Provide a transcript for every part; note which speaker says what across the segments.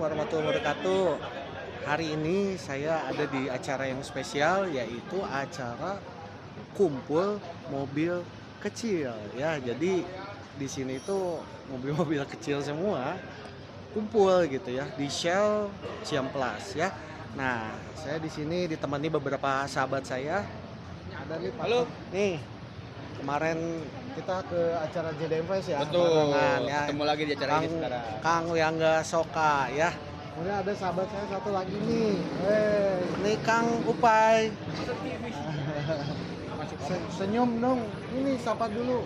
Speaker 1: warahmatullahi wabarakatuh. Hari ini saya ada di acara yang spesial, yaitu acara kumpul mobil kecil ya. Jadi di sini tuh mobil-mobil kecil semua kumpul gitu ya di Shell Ciamplas ya. Nah, saya di sini ditemani beberapa sahabat saya. Ada nih Pak.
Speaker 2: Halo.
Speaker 1: Nih, kemarin kita ke acara JDM Fest ya.
Speaker 2: Betul.
Speaker 1: Barengan, ya.
Speaker 2: Ketemu lagi di acara ini sekarang.
Speaker 1: Kang Liangga Soka ya. Kemudian ada sahabat saya satu lagi nih. Ini Kang Upai. Senyum dong. Ini sapa dulu.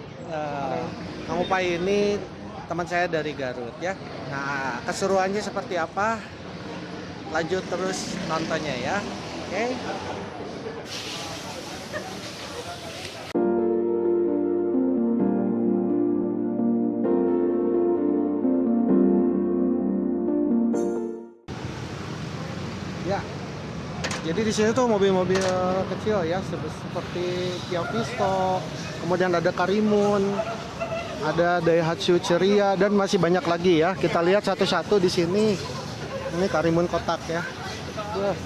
Speaker 1: Kang Upai ini teman saya dari Garut ya. Nah, keseruannya seperti apa? Lanjut terus nontonnya ya. Oke. Ya, jadi di sini tuh mobil-mobil kecil ya, seperti Kia Visto, kemudian ada Karimun, ada Daihatsu Ceria, dan masih banyak lagi ya. Kita lihat satu-satu di sini. Ini Karimun kotak ya. Wah,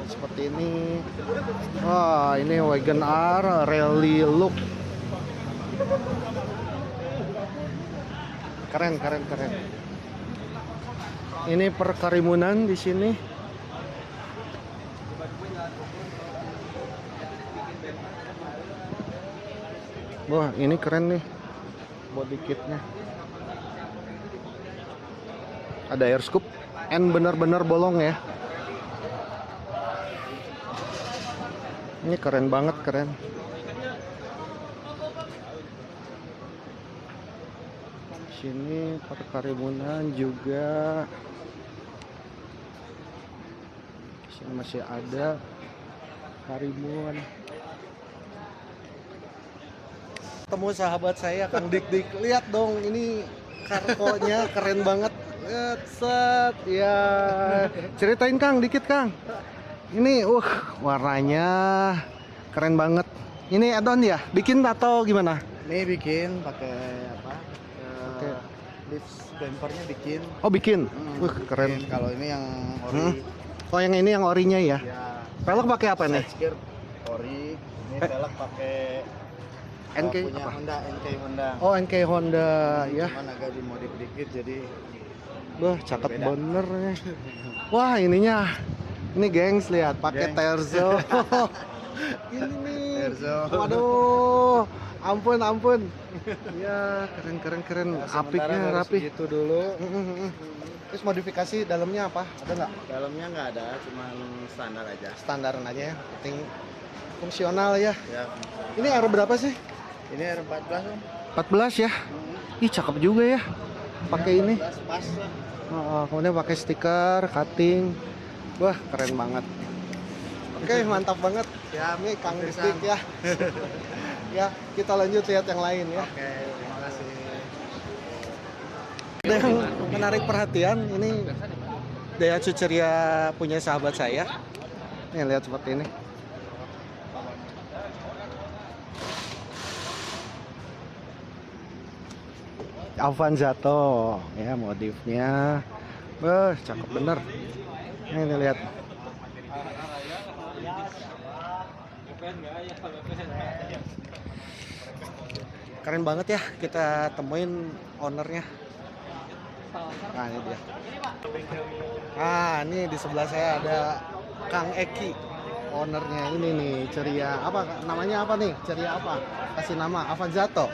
Speaker 1: seperti ini. Wah, ini Wagon R Rally Look. Keren, keren, keren. Ini perkarimunan di sini. Wah, ini keren nih body kitnya. Ada air scoop, and benar-benar bolong ya. Ini keren banget, keren. Sini perkarimunan juga. Sini masih ada Karimun. Ketemu sahabat saya Kang Dik Dik. Lihat dong, ini karkonya keren banget. Set ya. Ceritain Kang dikit Kang. Ini warnanya keren banget. Ini add-on ya? Bikin atau gimana?
Speaker 3: Ini bikin pakai apa? Lift bumpernya bikin.
Speaker 1: Oh, bikin. Keren.
Speaker 3: Bikin. Kalau ini yang ori.
Speaker 1: Oh, yang ini yang orinya ya?
Speaker 3: Ya.
Speaker 1: Pelek pakai apa nih?
Speaker 3: Side skirt ori. Ini velg pakai
Speaker 1: NK
Speaker 3: punya
Speaker 1: apa?
Speaker 3: Honda, NK Honda.
Speaker 1: Oh, NK Honda ya.
Speaker 3: Cuman agak dimodif dikit jadi
Speaker 1: Wah, cakep
Speaker 3: beda.
Speaker 1: bener nih. Wah, ininya. Ini gengs, lihat pakai
Speaker 3: Gengs.
Speaker 1: terzo. Ini nih.
Speaker 3: Terzo.
Speaker 1: Waduh. Ampun, ampun. Ya, keren, keren, keren. Apiknya rapi.
Speaker 3: Gitu dulu.
Speaker 1: Terus modifikasi dalamnya apa? Ada nggak?
Speaker 3: Dalamnya nggak ada, cuman standar aja.
Speaker 1: Standaran aja ya. Penting fungsional ya.
Speaker 3: Ya.
Speaker 1: Ini R berapa sih?
Speaker 3: Ini R14 Om.
Speaker 1: 14 ya. Ih, cakep juga ya. Pakai ini.
Speaker 3: 14 pas lah.
Speaker 1: Kemudian pakai stiker, cutting. Wah, keren banget. Oke, mantap banget. Ya, ini Kang Dik ya. Ya, kita lanjut lihat yang lain ya.
Speaker 3: Oke, terima kasih.
Speaker 1: Ada yang menarik perhatian, ini Daihatsu Ceria punya sahabat saya. Nih, lihat seperti ini. Avanzato ya modifnya. Cakep bener. Ini lihat. Keren banget ya, kita temuin ownernya. Nah, ini dia. Ini di sebelah saya ada Kang Eki, ownernya. Ini nih Ceria. Apa namanya, apa nih? Ceria apa? Kasih nama Avanzato.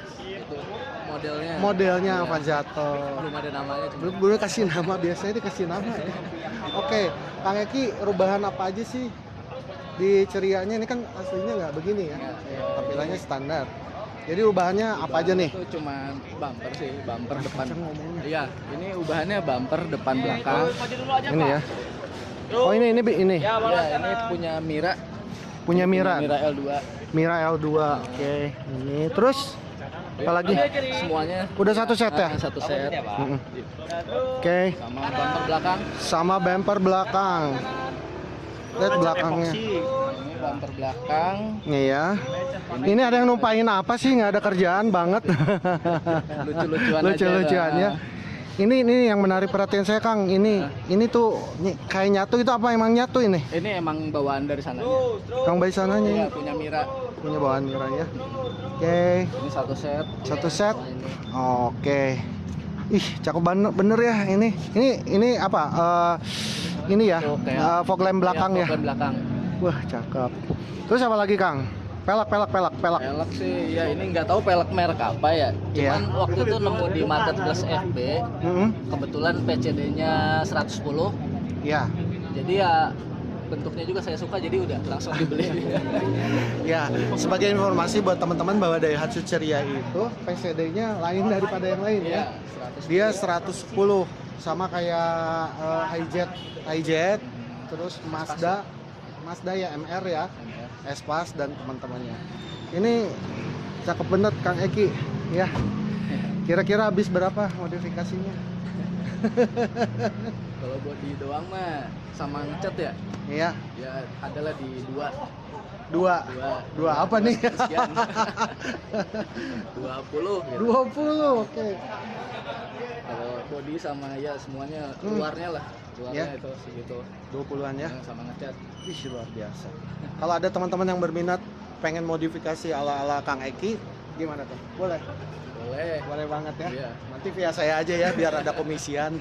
Speaker 1: Modelnya Avanzato.
Speaker 3: Belum ada namanya.
Speaker 1: Belum kasih nama, biasanya dikasih nama ya. Oke, Kang Eki, perubahan apa aja sih di Cerianya? Ini kan aslinya nggak begini ya, tampilannya standar. Jadi ubahannya apa aja nih?
Speaker 4: Itu cuma bumper sih, bumper depan.
Speaker 1: Ngomongnya.
Speaker 4: Iya, ini ubahannya bumper depan belakang.
Speaker 1: Ini ya. Oh, ini.
Speaker 4: Ya, ini punya Mira.
Speaker 1: Punya Mira.
Speaker 4: Mira L2.
Speaker 1: Mira L2. Oke. Ini terus apa lagi?
Speaker 4: Semuanya
Speaker 1: Udah satu set ya?
Speaker 4: satu set.
Speaker 1: Oke.
Speaker 4: Sama bumper belakang.
Speaker 1: Sama bumper belakang. Lihat belakangnya.
Speaker 4: Ini bumper belakang.
Speaker 1: Iya. Ini ada yang numpain apa sih? Nggak ada kerjaan banget.
Speaker 4: Lucu-lucuan aja.
Speaker 1: Lucu-lucuannya. Ini yang menarik perhatian saya Kang. Ini tuh kayak nyatu itu apa emang nyatu ini?
Speaker 4: Ini emang bawaan dari sananya.
Speaker 1: Kang bayi sananya
Speaker 4: Iya,
Speaker 1: ini.
Speaker 4: punya Mira.
Speaker 1: Punya bawaan Mira ya. Oke.
Speaker 4: Ini satu set.
Speaker 1: Satu set.
Speaker 4: Sama ini.
Speaker 1: Oke. Ih, cakep bener ya ini. Ini apa? Ini ya.
Speaker 4: Tuh, kayak-
Speaker 1: Fog lamp belakang
Speaker 4: Iya,
Speaker 1: ya.
Speaker 4: fog lamp belakang.
Speaker 1: Wah, cakep. Terus apa lagi Kang? Pelek.
Speaker 4: Pelek sih, ya ini nggak tahu pelek merek apa ya.
Speaker 1: Iya.
Speaker 4: Cuman waktu itu nemu di Marketplace FB, kebetulan PCD-nya 110.
Speaker 1: Ya.
Speaker 4: Jadi ya bentuknya juga saya suka, jadi udah langsung dibeli.
Speaker 1: Ya, sebagai informasi buat teman-teman bahwa Daihatsu Ceria itu PCD-nya lain daripada yang lain ya. Dia 110 sama kayak iJet, terus Mazda ya MR ya, S-Pass dan teman-temannya. Ini cakep bener Kang Eki ya. Kira-kira habis berapa modifikasinya?
Speaker 4: Kalau buat di doang mah sama ngecat ya,
Speaker 1: Iya,
Speaker 4: ya adalah di
Speaker 1: dua apa nih?
Speaker 4: sekian. 20 gitu.
Speaker 1: 20, oke.
Speaker 4: Kalau body sama ya semuanya luarnya lah, luarnya
Speaker 1: Ya.
Speaker 4: itu segitu.
Speaker 1: 20-an ya.
Speaker 4: Sama ngecat.
Speaker 1: Ih, luar biasa. Kalau ada teman-teman yang berminat pengen modifikasi ala-ala Kang Eki, gimana tuh? Boleh?
Speaker 4: Boleh.
Speaker 1: Boleh banget ya.
Speaker 4: Iya.
Speaker 1: Nanti via saya aja ya biar ada komisian.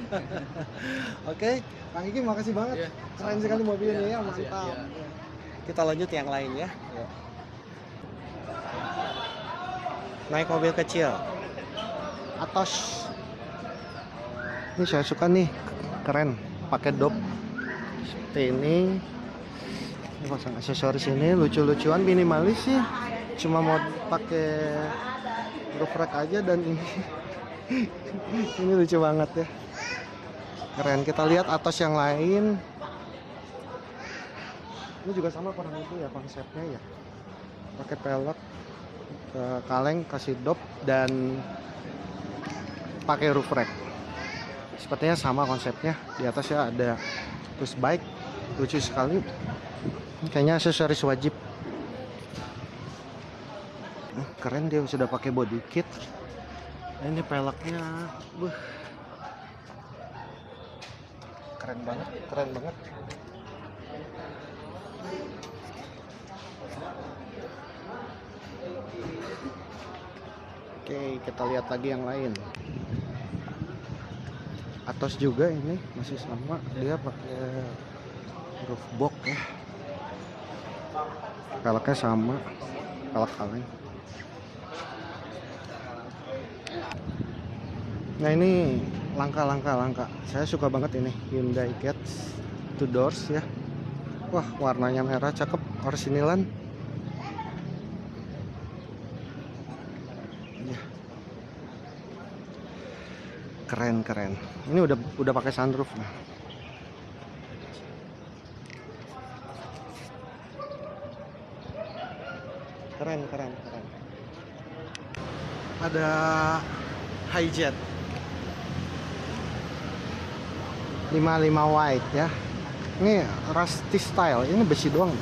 Speaker 1: Oke, Kang Eki makasih banget.
Speaker 4: Iya,
Speaker 1: Keren
Speaker 4: sama-sama.
Speaker 1: sekali mobilnya
Speaker 4: Iya,
Speaker 1: ya,
Speaker 4: makasih ya.
Speaker 1: mantap.
Speaker 4: Iya.
Speaker 1: Kita lanjut yang lain ya. Naik mobil kecil. Atos. Ini saya suka nih, keren. Pakai dop seperti ini. Ini pasang aksesoris ini lucu-lucuan, minimalis sih. Cuma mau pakai roof rack aja dan ini ini lucu banget ya. Keren. Kita lihat Atos yang lain. Ini juga sama kurang lebih ya konsepnya ya. Pakai pelek, kaleng, kasih dop dan pakai roof rack. Sepertinya sama konsepnya. Di atasnya ada push bike, lucu sekali. Ini kayaknya aksesoris wajib. Keren, dia sudah pakai body kit. Ini peleknya, keren banget. Oke, kita lihat lagi yang lain. Atos juga ini masih sama, dia pakai roof box ya. Peleknya sama, pelek kaleng. Nah ini langka. Saya suka banget ini Hyundai Getz 2 doors ya. Wah, warnanya merah, cakep, orsinilan. Ya. Keren. Ini udah pakai sunroof nah. Keren. Ada iJet 55 white ya. Ini rusty style, ini besi doang.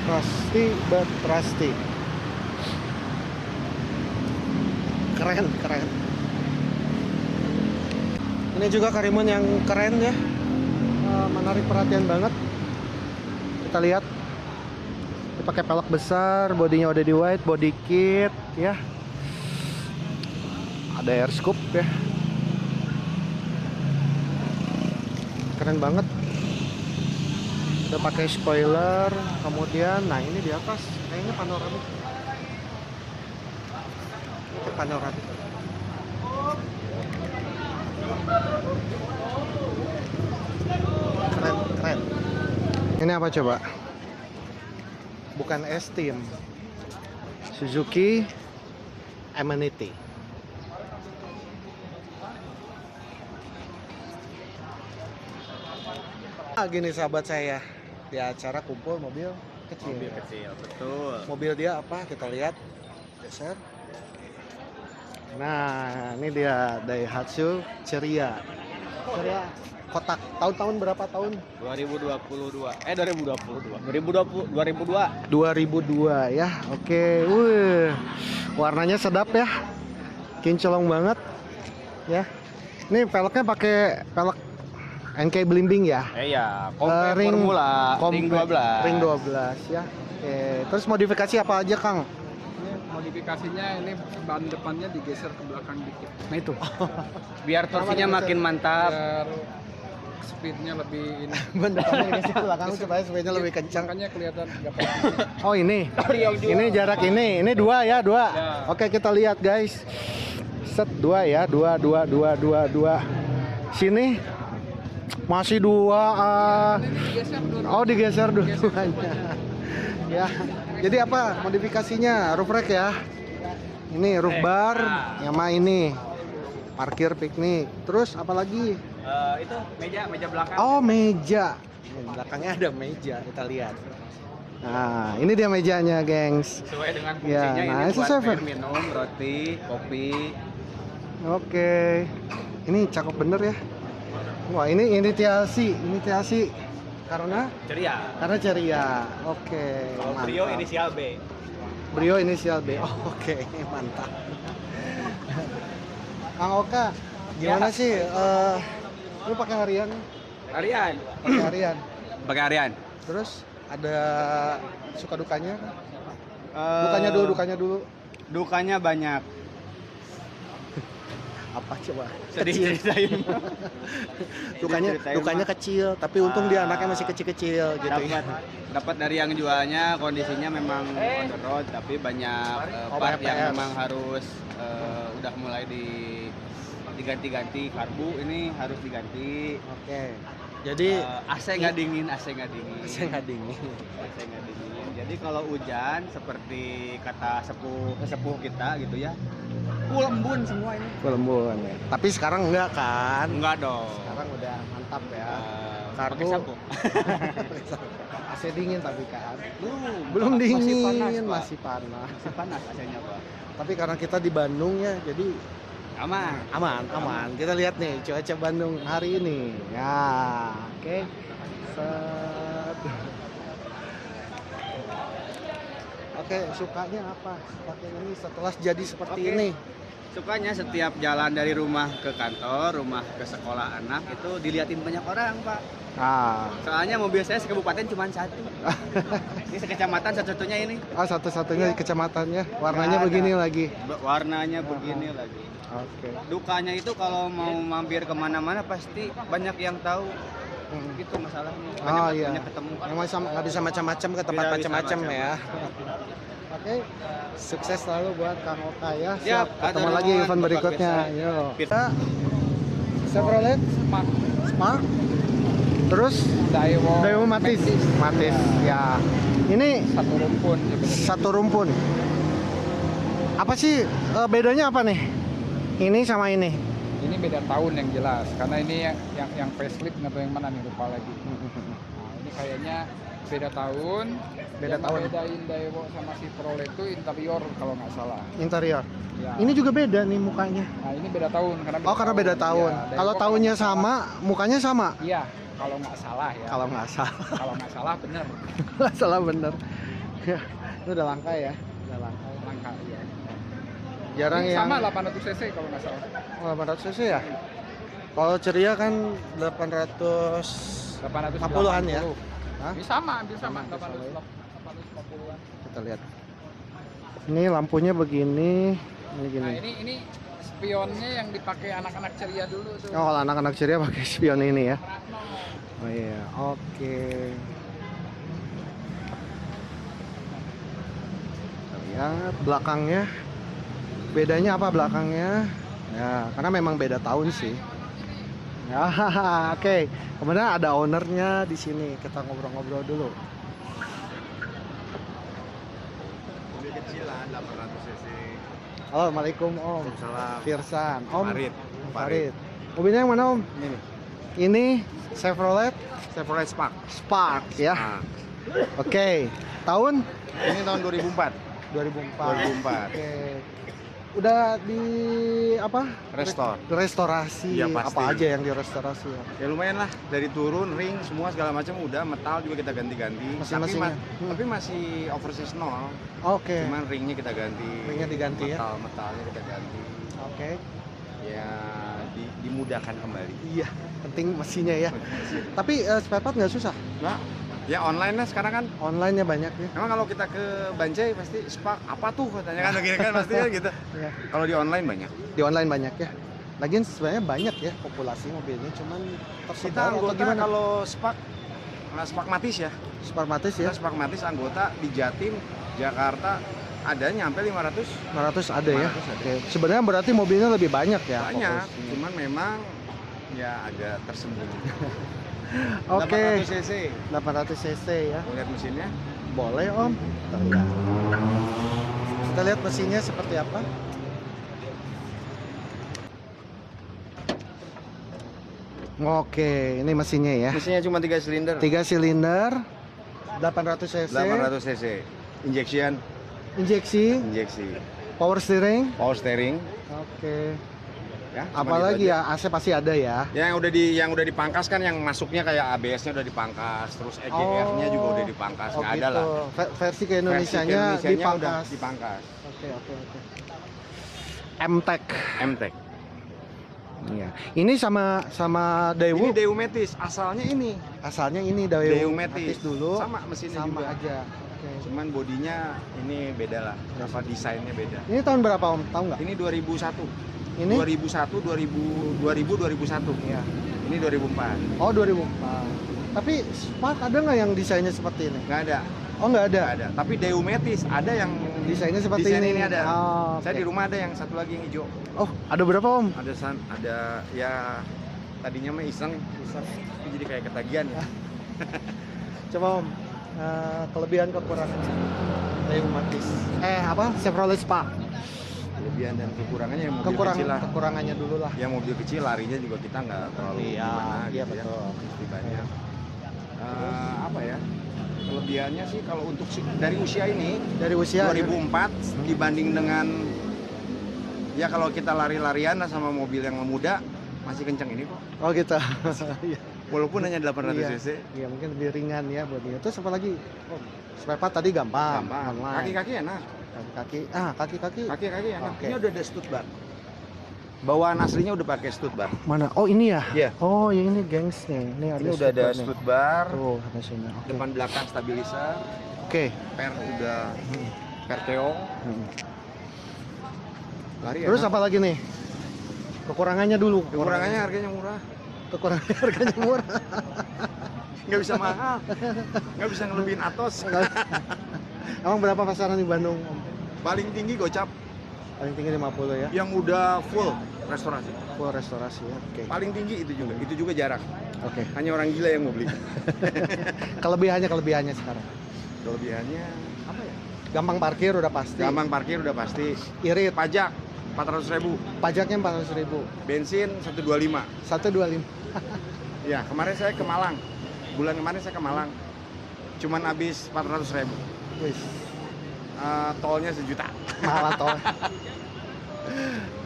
Speaker 1: Rusty but trusty. Keren. Ini juga Karimun yang keren ya. Menarik perhatian banget. Kita lihat. Dia pakai pelek besar, bodinya udah di white, body kit ya. Ada air scoop ya. Keren banget. Udah pakai spoiler, kemudian nah ini di atas kayaknya panoramik. Itu panoramik. Keren. Ini apa coba? Bukan Esteem, Suzuki Amenity. Gini sahabat saya, di acara kumpul mobil kecil.
Speaker 3: Mobil kecil, betul.
Speaker 1: Mobil dia apa? Kita lihat. Geser. Nah, ini dia Daihatsu Ceria. kotak. Tahun-tahun berapa tahun?
Speaker 3: 2022. 2002.
Speaker 1: 2002 ya. Oke. Warnanya sedap ya. Kinclong banget. Ya. Ini velgnya pakai velg NK Belimbing ya.
Speaker 3: Iya,
Speaker 1: Ring
Speaker 3: Formula,
Speaker 1: Compact,
Speaker 3: ring 12.
Speaker 1: Ring 12 ya. Oke. Terus modifikasi apa aja, Kang?
Speaker 2: Ini modifikasinya ini ban depannya digeser ke belakang dikit.
Speaker 3: Nah itu. Biar torsinya makin mantap.
Speaker 2: Biar speednya lebih ini.
Speaker 1: Ban depannya dikasih ke belakang supaya speednya lebih kencang.
Speaker 2: Makanya kelihatan nggak pasti.
Speaker 1: Oh ini. Ini jarak ini 2 ya, 2.
Speaker 2: Ya.
Speaker 1: Oke, kita lihat guys. Set 2 ya, 2. Sini masih 2. Oh, digeser dua-duanya. Ya. Jadi apa modifikasinya? Roof rack ya. Ini roof bar, sama ini parkir piknik. Terus apa lagi?
Speaker 3: Itu meja belakang.
Speaker 1: Oh, meja. Ini belakangnya ada meja, kita lihat. Nah, ini dia mejanya, gengs.
Speaker 3: Sesuai dengan
Speaker 1: Ya,
Speaker 3: fungsinya
Speaker 1: nah,
Speaker 3: ini
Speaker 1: itu
Speaker 3: buat
Speaker 1: saya-
Speaker 3: minum roti, kopi.
Speaker 1: Oke. Ini cakep bener ya. Wah, ini inisiasi karena ceria. Oke.
Speaker 3: Kalau
Speaker 1: mantap.
Speaker 3: Brio inisial B.
Speaker 1: Brio inisial B. Oh, oke, mantap. Kang Oka, gimana sih? Lu pakai harian?
Speaker 3: Arian.
Speaker 1: Pakai harian.
Speaker 3: Pakai Arian.
Speaker 1: Terus ada suka dukanya?
Speaker 3: Eh,
Speaker 1: Dukanya dulu.
Speaker 3: Dukanya banyak.
Speaker 1: Apa coba?
Speaker 3: Sedih
Speaker 1: Kecil.
Speaker 3: ceritain.
Speaker 1: Dukanya kecil, tapi untung dia anaknya masih kecil-kecil gitu ya.
Speaker 3: Dapat dari yang jualnya kondisinya memang on the road tapi banyak part
Speaker 1: banyak
Speaker 3: yang
Speaker 1: PR.
Speaker 3: memang harus udah mulai diganti-ganti. Karbu ini harus diganti.
Speaker 1: Oke. Jadi
Speaker 3: AC nggak dingin.
Speaker 1: saya nggak dingin.
Speaker 3: AC nggak dingin. Jadi kalau hujan seperti kata sepuh kita gitu ya, embun semua ini.
Speaker 1: Lembun ya. Tapi sekarang enggak kan?
Speaker 3: Enggak dong.
Speaker 1: Sekarang udah mantap ya.
Speaker 3: Pakai
Speaker 1: Karbu.
Speaker 3: sampo.
Speaker 1: AC dingin tapi kan.
Speaker 3: Belum
Speaker 1: Dingin,
Speaker 3: masih panas, Pak.
Speaker 1: masih panas.
Speaker 3: Masih panas AC-nya, Pak.
Speaker 1: Tapi karena kita di Bandung ya, jadi
Speaker 3: Aman.
Speaker 1: aman. Kita lihat nih cuaca Bandung hari ini. Ya, oke. Set. Oke, sukanya apa? Pakai ini setelah jadi seperti
Speaker 3: Oke.
Speaker 1: ini.
Speaker 3: Sukanya setiap jalan dari rumah ke kantor, rumah ke sekolah anak itu diliatin banyak orang, Pak.
Speaker 1: Ah,
Speaker 3: Soalnya mobil saya sekabupaten cuma satu. Ini sekecamatan satu-satunya ini.
Speaker 1: satu-satunya di kecamatannya. Warnanya
Speaker 3: Nggak ada.
Speaker 1: begini lagi.
Speaker 3: Warnanya begini lagi.
Speaker 1: Oke.
Speaker 3: Dukanya itu kalau mau mampir kemana-mana pasti banyak yang tahu.
Speaker 1: Hmm.
Speaker 3: Gitu masalahnya.
Speaker 1: Oh iya.
Speaker 3: Banyak ketemu.
Speaker 1: Memang nggak bisa macam-macam ke tempat
Speaker 3: Tidak bisa
Speaker 1: macam-macam ya.
Speaker 3: macam-macam.
Speaker 1: Oke, sukses selalu buat Kang Oka ya.
Speaker 3: Siap,
Speaker 1: Ketemu
Speaker 3: ada
Speaker 1: lagi
Speaker 3: nuhun,
Speaker 1: event
Speaker 3: Bapak
Speaker 1: berikutnya.
Speaker 3: Pirsa.
Speaker 1: Yo.
Speaker 3: Pirsa.
Speaker 1: Chevrolet
Speaker 2: Smart
Speaker 1: Spark. Terus Daewoo Matis. Ya. Ini
Speaker 2: satu rumpun sebenarnya.
Speaker 1: satu rumpun. Apa sih bedanya apa nih? Ini sama ini.
Speaker 2: Ini beda tahun yang jelas karena ini yang facelift atau yang mana nih lupa lagi. Nah, ini kayaknya beda tahun.
Speaker 1: Beda
Speaker 2: Yang
Speaker 1: tahun.
Speaker 2: Bedain Daewoo sama si Chevrolet itu interior kalau nggak salah.
Speaker 1: Interior.
Speaker 2: Ya.
Speaker 1: Ini juga beda nih mukanya.
Speaker 2: Nah ini beda tahun karena
Speaker 1: Oh, karena beda tahun.
Speaker 2: Ya,
Speaker 1: Kalau
Speaker 2: Daewoo
Speaker 1: tahunnya
Speaker 2: kalau nggak
Speaker 1: sama, mukanya sama.
Speaker 2: salah- Iya, kalau nggak salah ya.
Speaker 1: Kalau nggak salah.
Speaker 2: Kalau nggak salah bener.
Speaker 1: Nggak salah bener. Ya, ini udah langka ya. Udah langka.
Speaker 2: Langka ya.
Speaker 1: Jarang
Speaker 2: Ini
Speaker 1: yang
Speaker 2: sama 800 cc kalau nggak salah.
Speaker 1: 800 cc ya. Kalau ceria kan 800
Speaker 2: 880
Speaker 1: 50-an ya? Hah?
Speaker 2: Ini sama, hampir
Speaker 1: Sama,
Speaker 2: sama,
Speaker 1: hampir sama ya.
Speaker 2: 850-an.
Speaker 1: Kita lihat. Ini lampunya begini, ini gini.
Speaker 2: Nah, ini spionnya yang dipakai anak-anak ceria dulu tuh.
Speaker 1: Oh, kalau anak-anak ceria pakai spion ini ya. Oh iya, oke. Kita lihat belakangnya. Bedanya apa belakangnya? Ya, karena memang beda tahun sih. Ya, oke. Kemudian ada ownernya di sini. Kita ngobrol-ngobrol dulu.
Speaker 3: Mobil kecilan 800 cc.
Speaker 1: Halo, Assalamualaikum Om.
Speaker 3: Waalaikumsalam.
Speaker 1: Firsan. Om.
Speaker 3: Farid.
Speaker 1: Farid. Mobilnya yang mana Om?
Speaker 3: Ini
Speaker 1: Ini Chevrolet
Speaker 3: Chevrolet Spark.
Speaker 1: Spark ya. Oke. Tahun
Speaker 3: Ini tahun 2004.
Speaker 1: 2004.
Speaker 3: 2004.
Speaker 1: Oke. udah di apa?
Speaker 3: Restore.
Speaker 1: Restorasi.
Speaker 3: Iya, pasti.
Speaker 1: Apa aja yang direstorasi ya?
Speaker 3: Ya lumayan lah, dari turun, ring, semua segala macam udah, metal juga kita ganti-ganti.
Speaker 1: Mesin-mesinnya.
Speaker 3: Tapi masih overseas nol.
Speaker 1: Oke.
Speaker 3: Cuman ringnya kita ganti.
Speaker 1: Ringnya diganti ya?
Speaker 3: Metalnya kita ganti.
Speaker 1: Oke.
Speaker 3: Ya dimudahkan kembali.
Speaker 1: Iya, penting mesinnya ya. Tapi spare part nggak susah.
Speaker 3: Nah, ya online lah sekarang kan.
Speaker 1: Online-nya banyak ya.
Speaker 3: Emang kalau kita ke Banjai pasti Spark apa tuh katanya kan begini kan pasti kan gitu.
Speaker 1: Iya.
Speaker 3: Kalau di online banyak.
Speaker 1: Di online banyak ya. Lagian sebenarnya banyak ya populasi mobilnya, cuman
Speaker 3: Kita
Speaker 1: tersebar atau
Speaker 3: anggota
Speaker 1: gimana?
Speaker 3: kalau Spark Matis ya.
Speaker 1: Sparmatis ya.
Speaker 3: Kita Spark Matis anggota di Jatim, Jakarta ada nyampe 500.
Speaker 1: 500 ada ya.
Speaker 3: 500 ada.
Speaker 1: Oke. Sebenarnya berarti mobilnya lebih banyak ya.
Speaker 3: Banyak,
Speaker 1: fokusnya.
Speaker 3: cuman memang ya agak tersembunyi.
Speaker 1: Oke.
Speaker 3: 800 cc.
Speaker 1: 800 cc ya.
Speaker 3: Mau lihat mesinnya?
Speaker 1: Boleh Om. Bentar ya. Kita lihat mesinnya seperti apa. Oke, ini mesinnya ya.
Speaker 3: Mesinnya cuma 3 silinder.
Speaker 1: 3 silinder, 800 cc,
Speaker 3: 800 cc. Injection,
Speaker 1: injeksi, power steering.
Speaker 3: power steering.
Speaker 1: Oke.
Speaker 3: Ya, cuma
Speaker 1: Apalagi
Speaker 3: gitu
Speaker 1: ya,
Speaker 3: aja.
Speaker 1: AC pasti ada ya.
Speaker 3: Yang udah dipangkas kan, yang masuknya kayak ABS-nya udah dipangkas, terus EGR-nya juga udah dipangkas, nggak ada lah.
Speaker 1: Versi ke Indonesianya
Speaker 3: Versi ke Indonesianya udah
Speaker 1: dipangkas.
Speaker 3: dipangkas.
Speaker 1: Oke. M-Tech.
Speaker 3: M-Tech.
Speaker 1: Iya. Ini sama Daewoo.
Speaker 3: Ini Daewoo Metis, asalnya ini.
Speaker 1: Asalnya ini Daewoo
Speaker 3: Daewoo Metis
Speaker 1: dulu.
Speaker 3: sama mesinnya
Speaker 1: Sama
Speaker 3: juga.
Speaker 1: aja. Oke.
Speaker 3: Cuman bodinya ini beda lah, apa desainnya beda.
Speaker 1: Ini tahun berapa Om? Tahu nggak?
Speaker 3: Ini 2001.
Speaker 1: Ini?
Speaker 3: 2001, 2001.
Speaker 1: Iya.
Speaker 3: Ini 2004.
Speaker 1: Oh 2004. Tapi Spark ada nggak yang desainnya seperti ini?
Speaker 3: Nggak ada.
Speaker 1: Oh nggak ada.
Speaker 3: Nggak ada. Tapi Daewoo Metis ada yang
Speaker 1: Desainnya seperti
Speaker 3: desain
Speaker 1: ini.
Speaker 3: ini ada.
Speaker 1: Oh,
Speaker 3: Saya
Speaker 1: oke.
Speaker 3: di rumah ada yang satu lagi yang hijau.
Speaker 1: Oh ada berapa Om?
Speaker 3: Ada ya tadinya mah iseng, tapi jadi kayak ketagihan ya.
Speaker 1: Coba Om, kelebihan kekurangan Daewoo Matis. Chevrolet Spark.
Speaker 3: Kelebihan dan kekurangannya yang mobil kecil lah.
Speaker 1: Kekurangannya dulu lah.
Speaker 3: Ya mobil kecil larinya juga kita nggak terlalu
Speaker 1: Iya,
Speaker 3: gimana
Speaker 1: iya
Speaker 3: gitu
Speaker 1: betul.
Speaker 3: ya. Mesti banyak. Apa ya? Kelebihannya sih kalau untuk dari usia ini
Speaker 1: Dari usia
Speaker 3: 2004 dibanding dengan ya kalau kita lari-larian lah sama mobil yang muda masih kenceng ini kok.
Speaker 1: Oh gitu. Iya.
Speaker 3: Walaupun hanya 800
Speaker 1: Iya.
Speaker 3: cc.
Speaker 1: Iya mungkin lebih ringan ya buat dia. Terus apa lagi? Oh, spare part tadi gampang.
Speaker 3: Gampang.
Speaker 1: Online.
Speaker 3: Kaki-kaki enak.
Speaker 1: Kaki-kaki.
Speaker 3: Kaki-kaki enak.
Speaker 1: Oke.
Speaker 3: Ini udah ada Stuttgart. Bawaan aslinya udah pakai Stuttgart.
Speaker 1: Mana? Oh ini ya?
Speaker 3: Iya.
Speaker 1: Oh yang ini gengs nih. Ini ada
Speaker 3: Ini udah ada
Speaker 1: Stuttgart nih.
Speaker 3: Stuttgart.
Speaker 1: Tuh mesinnya. Oke.
Speaker 3: Depan belakang stabilizer.
Speaker 1: Oke.
Speaker 3: Per udah Perteo.
Speaker 1: Hmm.
Speaker 3: Lari
Speaker 1: Terus
Speaker 3: enak.
Speaker 1: apa lagi nih? Kekurangannya dulu.
Speaker 3: Kekurangannya harganya murah.
Speaker 1: Kekurangannya harganya murah.
Speaker 3: Nggak bisa mahal. Nggak bisa ngelebihin Atos.
Speaker 1: Emang berapa pasaran di Bandung? Om?
Speaker 3: Paling tinggi gocap
Speaker 1: Paling tinggi 50 ya.
Speaker 3: yang udah full restorasi.
Speaker 1: Full restorasi ya. Oke.
Speaker 3: Paling tinggi itu juga. Itu juga jarang.
Speaker 1: Oke.
Speaker 3: Hanya orang gila yang mau beli.
Speaker 1: Kelebihannya sekarang.
Speaker 3: Kelebihannya apa ya?
Speaker 1: Gampang parkir udah pasti.
Speaker 3: Gampang parkir udah pasti.
Speaker 1: Irit.
Speaker 3: Pajak 400.000.
Speaker 1: Pajaknya 400.000.
Speaker 3: Bensin 125.
Speaker 1: 125.
Speaker 3: Ya, kemarin saya ke Malang. Bulan kemarin saya ke Malang. Cuman habis 400.000.
Speaker 1: Wis.
Speaker 3: Tolnya 1 juta.
Speaker 1: Mahal tol.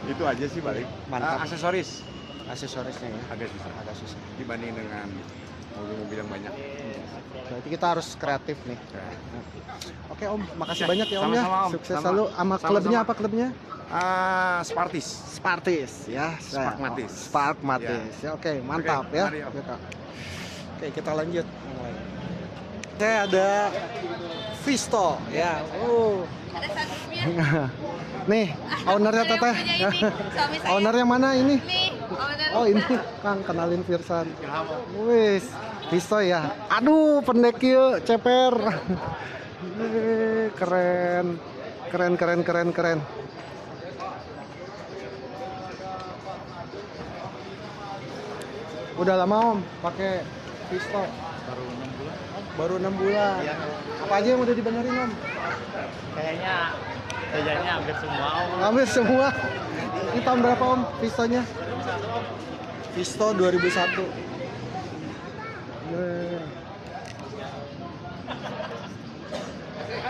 Speaker 3: Itu aja sih balik.
Speaker 1: Mantap.
Speaker 3: Aksesoris
Speaker 1: Aksesorisnya ya.
Speaker 3: agak susah
Speaker 1: Agak susah.
Speaker 3: dibanding dengan mobil-mobil yang banyak.
Speaker 1: Berarti kita harus kreatif nih.
Speaker 3: Nah,
Speaker 1: Oke Om, makasih
Speaker 3: Ya,
Speaker 1: banyak ya Om ya.
Speaker 3: sama-sama, Om.
Speaker 1: Sukses
Speaker 3: Sama.
Speaker 1: selalu. Sama
Speaker 3: Sama-sama.
Speaker 1: klubnya apa klubnya?
Speaker 3: Spartis.
Speaker 1: Spartis ya.
Speaker 3: Spark Matis.
Speaker 1: Spark Matis. Ya, oke, mantap
Speaker 3: Oke,
Speaker 1: ya.
Speaker 3: mari, Om.
Speaker 1: Ya, Kak. Oke, kita lanjut. Saya ada Visto ya.
Speaker 5: Ada sabuknya.
Speaker 1: Nih, ownernya
Speaker 5: Yang
Speaker 1: teteh.
Speaker 5: punya ini, suami saya.
Speaker 1: Ownernya mana ini?
Speaker 5: Nih, owner.
Speaker 1: Oh ini Kang, kenalin Firsan. Wis, Visto ya. Aduh, pendek yuk, ceper. Keren. Keren. Udah lama Om pakai Visto? Baru 6 bulan. Apa aja yang udah dibenerin Om?
Speaker 4: Kayaknya kerjanya hampir semua Om.
Speaker 1: Hampir semua. Ini tahun berapa Om Vistonya? Visto 2001.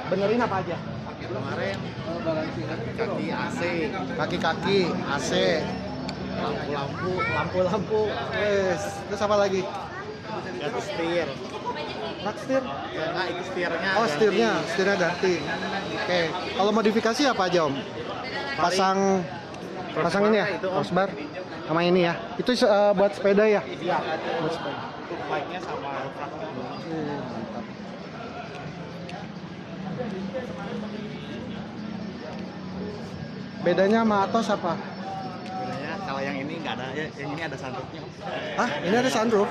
Speaker 1: Benerin apa aja?
Speaker 4: Kemarin
Speaker 3: Kaki AC,
Speaker 1: Kaki-kaki, AC, lampu-lampu. Yes. Terus apa lagi?
Speaker 3: ganti setir.
Speaker 1: Rak setir?
Speaker 3: Ya enggak, itu setirnya.
Speaker 1: Oh, setirnya ganti. Oke. Kalau modifikasi apa aja, Om? Pasang ini ya,
Speaker 3: Itu, Om.
Speaker 1: crossbar sama ini ya. Itu buat sepeda ya?
Speaker 3: Iya.
Speaker 1: Buat sepeda.
Speaker 3: Untuk mic-nya sama
Speaker 1: Mantap. Bedanya sama Atos apa?
Speaker 3: Bedanya kalau yang ini nggak ada, yang ini ada sunroofnya.
Speaker 1: Hah? Ini ada sunroof?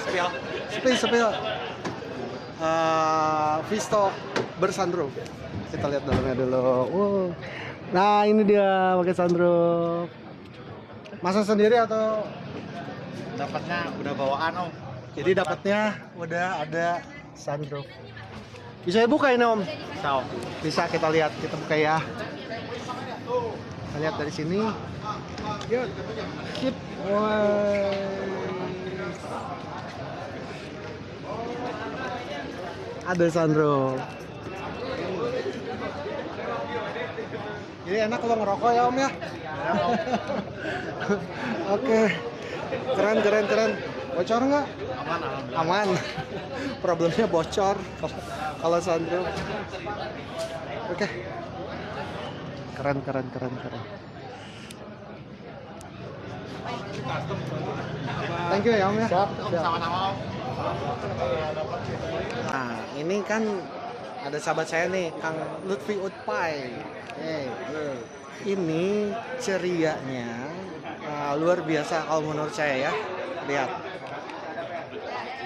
Speaker 3: Spill.
Speaker 1: Spill. Visto bersunroof. Kita lihat dalamnya dulu. Wow. Nah, ini dia pakai sunroof. Masang sendiri atau
Speaker 3: Dapatnya udah bawaan, Om.
Speaker 1: jadi dapatnya udah ada sunroof. Bisa dibuka ini, Om?
Speaker 3: Ciao.
Speaker 1: Bisa, kita lihat, kita buka ya. Kita lihat dari sini. Yuk. Sip. Wah. Ada sunroof. Jadi enak kalau ngerokok ya, Om ya. Oke. Keren. Bocor nggak?
Speaker 3: Aman, alhamdulillah.
Speaker 1: Aman. Problemnya bocor kalau sunroof. Oke. Keren. Thank you ya, Om ya.
Speaker 3: Siap, sama-sama, Om.
Speaker 1: Nah, ini kan ada sahabat saya nih, Kang Lutfi Utpai. Ini cerianya luar biasa kalau menurut saya ya. Lihat.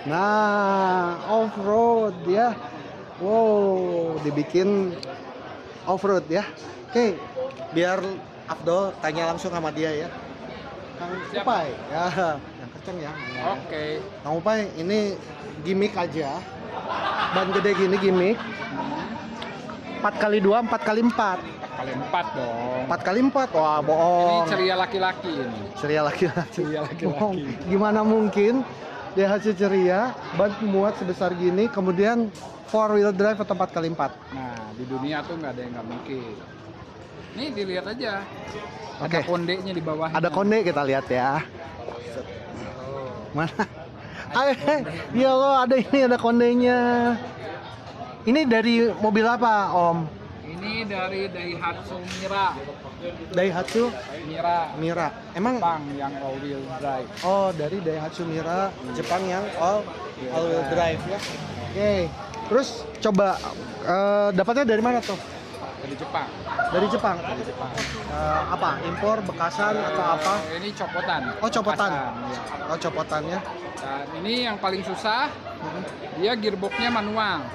Speaker 1: Nah, off-road ya. Wow, dibikin off-road ya. Oke, biar Abdul tanya langsung sama dia ya. Kang Upai, ya, yang kenceng ya.
Speaker 2: Oke.
Speaker 1: Kang Upai, ini gimmick aja. Ban gede gini gimmick. 4x2, 4x4.
Speaker 2: Kali 4 dong.
Speaker 1: 4x4, wah
Speaker 2: Ini
Speaker 1: bohong.
Speaker 2: ceria laki-laki ini.
Speaker 1: Ceria laki-laki.
Speaker 2: Ceria laki-laki.
Speaker 1: Bohong. Gimana mungkin DHC ceria, ban muat sebesar gini, kemudian 4-wheel drive atau 4x4?
Speaker 2: Nah, di dunia tuh nggak ada yang nggak mungkin. Nih dilihat aja.
Speaker 1: Oke.
Speaker 2: Ada kondenya di bawah.
Speaker 1: Ada konde, kita lihat ya. Mana? Ya Allah, ada kondenya. Ini dari mobil apa, Om?
Speaker 2: Ini dari Daihatsu Mira.
Speaker 1: Daihatsu
Speaker 2: Mira.
Speaker 1: Emang
Speaker 2: Jepang yang all wheel drive.
Speaker 1: oh, dari Daihatsu Mira Jepang yang all wheel drive ya. Oke. Terus coba dapatnya dari mana tuh?
Speaker 2: Dari Jepang.
Speaker 1: Dari Jepang. Apa? Impor bekasan atau apa?
Speaker 2: Ini copotan.
Speaker 1: Oh, copotan.
Speaker 2: Bekasan, ya.
Speaker 1: Oh, copotannya.
Speaker 2: Dan ini yang paling susah, dia gearboxnya manual.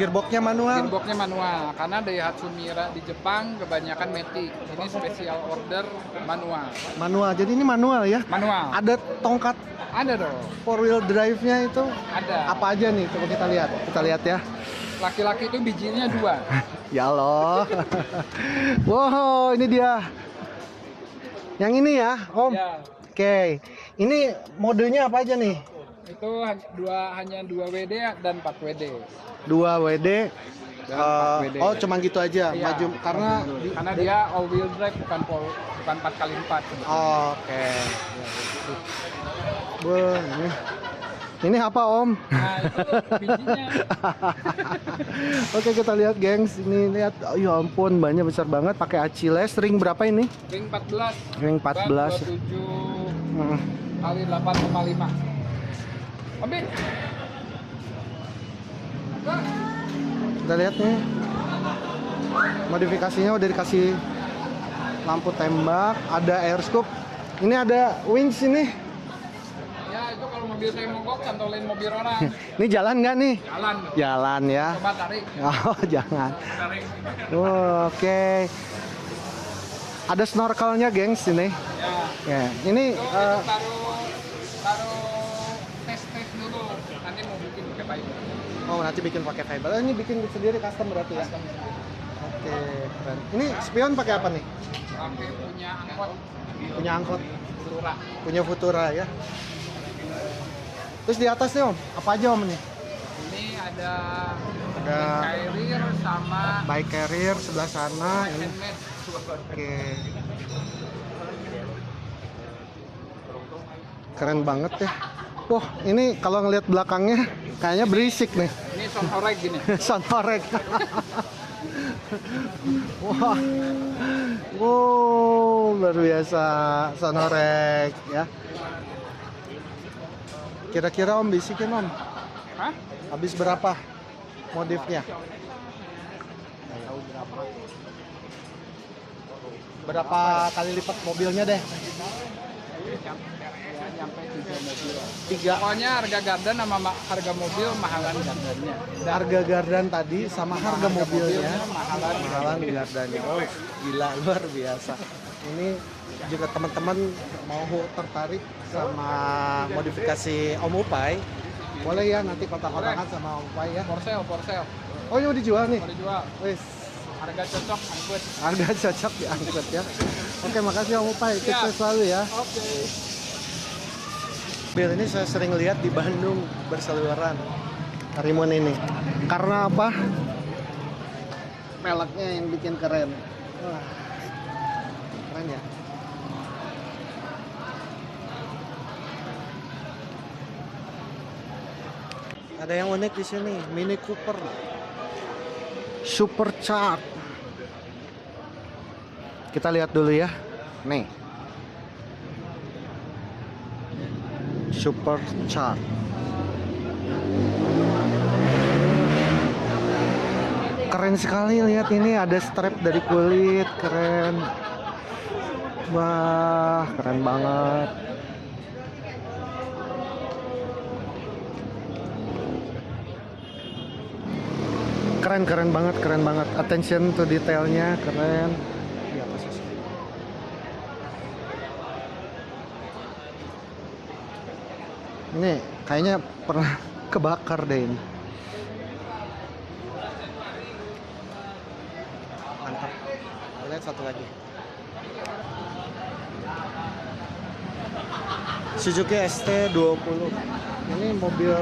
Speaker 1: Gearboxnya manual.
Speaker 2: Gearboxnya manual, karena Daihatsu Mira di Jepang kebanyakan matic. Ini special order manual.
Speaker 1: Manual. Jadi ini manual ya.
Speaker 2: Manual.
Speaker 1: Ada tongkat
Speaker 2: Ada dong.
Speaker 1: 4-wheel drive-nya itu
Speaker 2: Ada.
Speaker 1: apa aja nih? Coba kita lihat. Kita lihat ya.
Speaker 2: Laki-laki itu bijinya 2.
Speaker 1: Ya Allah. Wow, ini dia. Yang ini ya, Om.
Speaker 2: Ya.
Speaker 1: Oke. Ini modenya apa aja nih?
Speaker 2: Itu hanya 2 WD dan 4 WD.
Speaker 1: 2 WD.
Speaker 2: Dan 4 WD.
Speaker 1: Oh, cuma gitu aja.
Speaker 2: Iya,
Speaker 1: Maju karena
Speaker 2: karena dia all wheel drive bukan 4x4.
Speaker 1: Oke. Wah, ini apa, Om?
Speaker 2: Nah, itu bijinya.
Speaker 1: Oke, kita lihat, gengs. Ini lihat. Oh, ya ampun, bannya besar banget. Pakai Achilles. Ring berapa ini?
Speaker 2: Ring 14.
Speaker 1: Ring 14.
Speaker 2: 27
Speaker 1: Hmm.
Speaker 2: kali 8,5. Oke.
Speaker 1: Kita lihat nih. Modifikasinya udah dikasih lampu tembak, ada air scoop. Ini ada winch ini.
Speaker 2: Ya, itu kalau mobil saya mogok cantolin mobil orang.
Speaker 1: Ini jalan nggak nih?
Speaker 2: Jalan.
Speaker 1: Jalan ya.
Speaker 2: Coba tarik.
Speaker 1: Oh, jangan.
Speaker 2: Tarik.
Speaker 1: Oh, oke. Ada snorkelnya, gengs, ini.
Speaker 2: Ya.
Speaker 1: Ya, ini
Speaker 2: Itu taruh tes dulu. Nanti mau bikin pakai fiber.
Speaker 1: oh, nanti bikin pakai fiber. Ini bikin sendiri custom berarti ya. Oke, keren. Ini spion pakai apa nih?
Speaker 2: Pakai punya angkot.
Speaker 1: Punya angkot,
Speaker 2: Lurah.
Speaker 1: punya Futura ya. Terus di atas nih, Om, apa aja, Om, nih?
Speaker 2: Ini ada
Speaker 1: Ada
Speaker 2: Carrier sama
Speaker 1: bike carrier sebelah sana ini.
Speaker 2: handmade.
Speaker 1: Oke. Keren banget ya. Wah, ini kalau ngelihat belakangnya kayaknya berisik nih.
Speaker 2: Ini sonorek gini.
Speaker 1: Sonorek. Wah. Wow, luar biasa sonorek ya. Kira-kira Om bisikin Om,
Speaker 2: Hah?
Speaker 1: habis berapa modifnya? Berapa kali lipat mobilnya deh?
Speaker 2: Nyampe 3 mobil.
Speaker 1: 3.
Speaker 2: Pokoknya harga gardan sama harga mobil mahalan gardannya.
Speaker 1: Harga gardan tadi sama harga mobilnya
Speaker 2: mahalan
Speaker 1: gardannya. Oh, gila luar biasa. Ini juga teman-teman mau tertarik sama modifikasi Om Upai, boleh ya nanti kontak-kontakan sama Om Upai ya.
Speaker 2: For sale.
Speaker 1: Oh, ini mau dijual nih.
Speaker 2: Mau dijual.
Speaker 1: Wis,
Speaker 2: Harga cocok, angkut.
Speaker 1: harga cocok diangkut ya. Oke, makasih Om Upai.
Speaker 2: Siap.
Speaker 1: Sukses selalu ya.
Speaker 2: Oke.
Speaker 1: Mobil ini saya sering lihat di Bandung berseliweran. Karimun ini. Karena apa? Peleknya yang bikin keren. Wah. Keren ya. Ada yang unik di sini, Mini Cooper Supercharged. Kita lihat dulu ya. Nih. Supercharged. Keren sekali, lihat ini ada strap dari kulit, keren. Wah, keren banget. Keren banget. Attention to detailnya keren. Di atas sih. Ini kayaknya pernah kebakar deh ini. Mantap. Lihat satu lagi. Suzuki ST20. Ini mobil,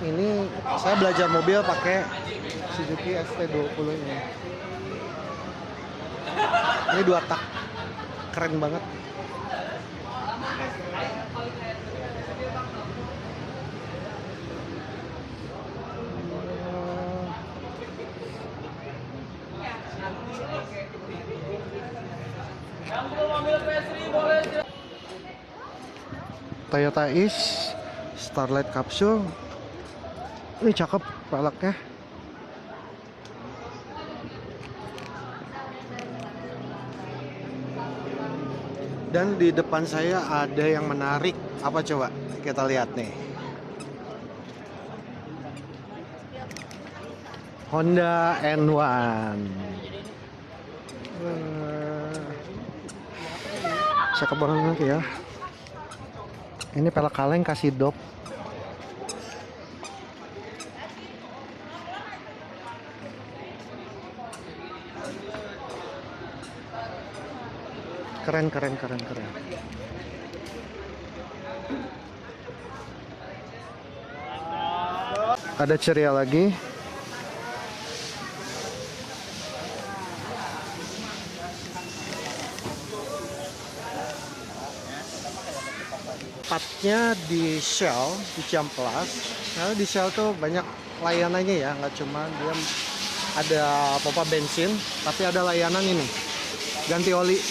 Speaker 1: ini saya belajar mobil pakai Suzuki ST20 ini. Ini 2 tak. Keren banget. Toyota Ace Starlight Capsule. Ini cakep peleknya. Dan di depan saya ada yang menarik. Apa coba? Kita lihat nih. Honda N1. Cakep banget ya. Ini pelek kaleng kasih dop. Keren. Ada ceria lagi. Tepatnya di Shell, di Ciamplas. Karena di Shell tuh banyak layanannya ya, nggak cuma dia ada pompa bensin, tapi ada layanan ini, ganti oli.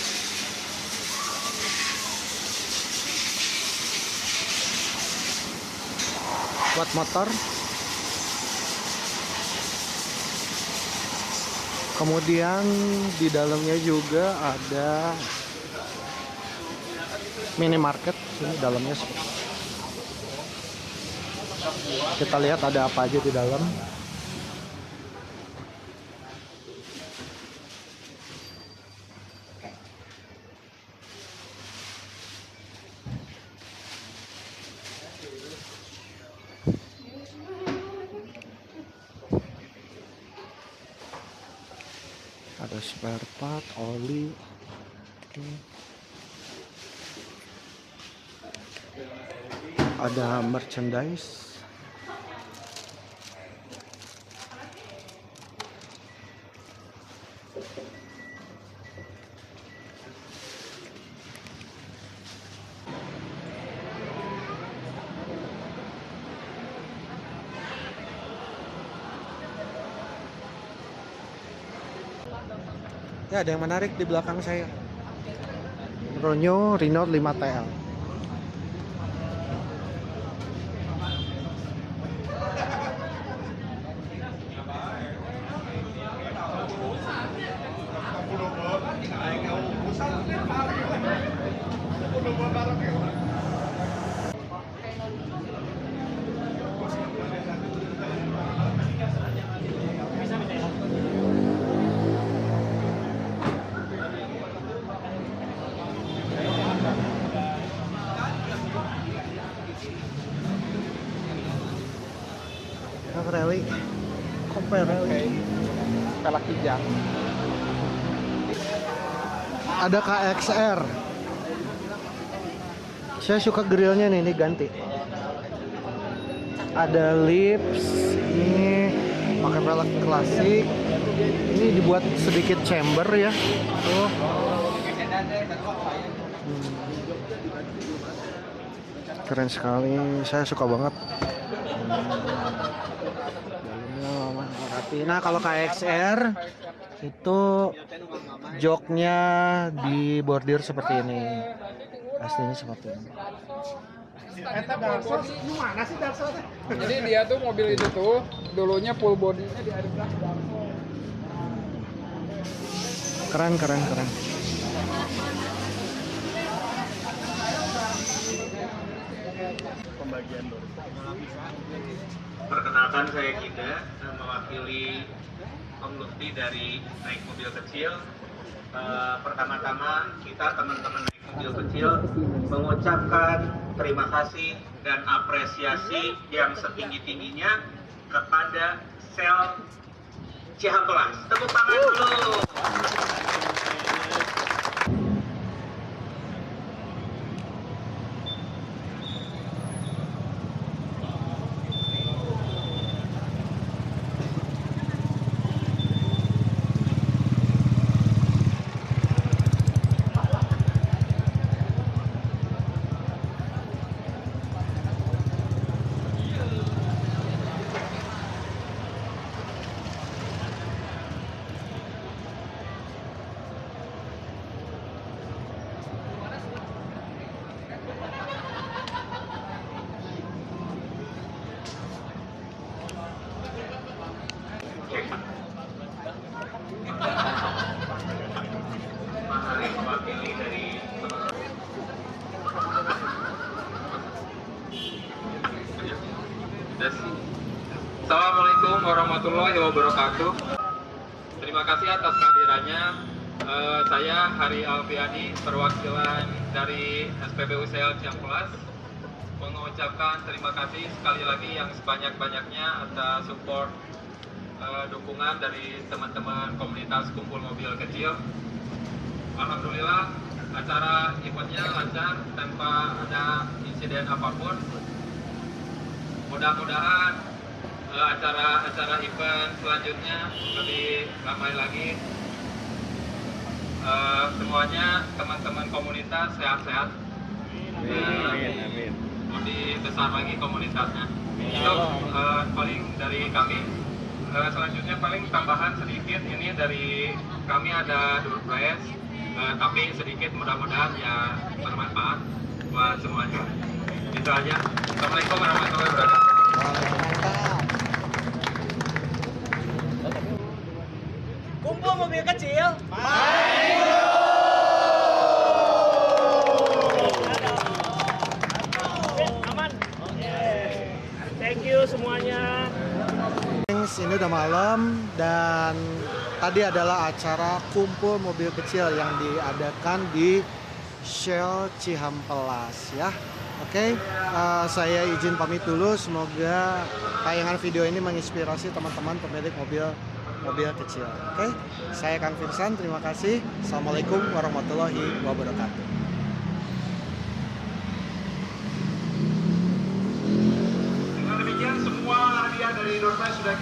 Speaker 1: Buat motor. Kemudian di dalamnya juga ada minimarket. Ini dalamnya seperti. Kita lihat ada apa aja di dalam. Ada spare part, oli. Oke. Ada merchandise. Ya, ada yang menarik di belakang saya. Renault 5TL. Rally, compare rally.
Speaker 2: Pelak kijang.
Speaker 1: Ada KXR. Saya suka grillnya nih, ini ganti. Ada lips, ini pakai velg klasik. Ini dibuat sedikit chamber ya. Tuh. Keren sekali, saya suka banget. Dalamnya rapi. Nah, kalau KXR itu joknya dibordir seperti ini. Aslinya seperti ini.
Speaker 2: Jadi dia tuh mobil itu tuh dulunya full bodinya di air belakang.
Speaker 1: Keren, keren, keren.
Speaker 6: Perkenalkan, saya Gida, mewakili Om Lutfi dari Naik Mobil Kecil. Pertama-tama kita teman-teman Naik Mobil Kecil mengucapkan terima kasih dan apresiasi yang setinggi-tingginya kepada Sel Cihampelas. Tepuk tangan dulu. Hari mewakili dari Assalamualaikum warahmatullahi wabarakatuh. Terima kasih atas kehadirannya. Saya Hari Alfiani, perwakilan dari SPBU Sel Cihampelas, mengucapkan terima kasih sekali lagi yang sebanyak-banyaknya atas support dukungan dari teman-teman komunitas Kumpul Mobil Kecil. Alhamdulillah acara eventnya lancar tanpa ada insiden apapun. Mudah-mudahan acara event selanjutnya lebih ramai lagi. Semuanya teman-teman komunitas sehat-sehat. Amin. Lebih besar lagi komunitasnya. Itu paling dari kami. Selanjutnya paling tambahan sedikit, ini dari kami ada door prize, tapi sedikit, mudah-mudahan ya bermanfaat buat semuanya. Itu aja. Assalamualaikum warahmatullahi wabarakatuh.
Speaker 7: Kumpul mobil kecil. Aman. Thank you semuanya.
Speaker 1: Ini udah malam dan tadi adalah acara Kumpul Mobil Kecil yang diadakan di Shell Cihampelas ya. Oke, saya izin pamit dulu. Semoga tayangan video ini menginspirasi teman-teman pemilik mobil kecil. Oke, saya Kang Firsan. Terima kasih. Assalamualaikum warahmatullahi wabarakatuh.
Speaker 6: Dengan demikian semua hadiah dari door prize sudah kita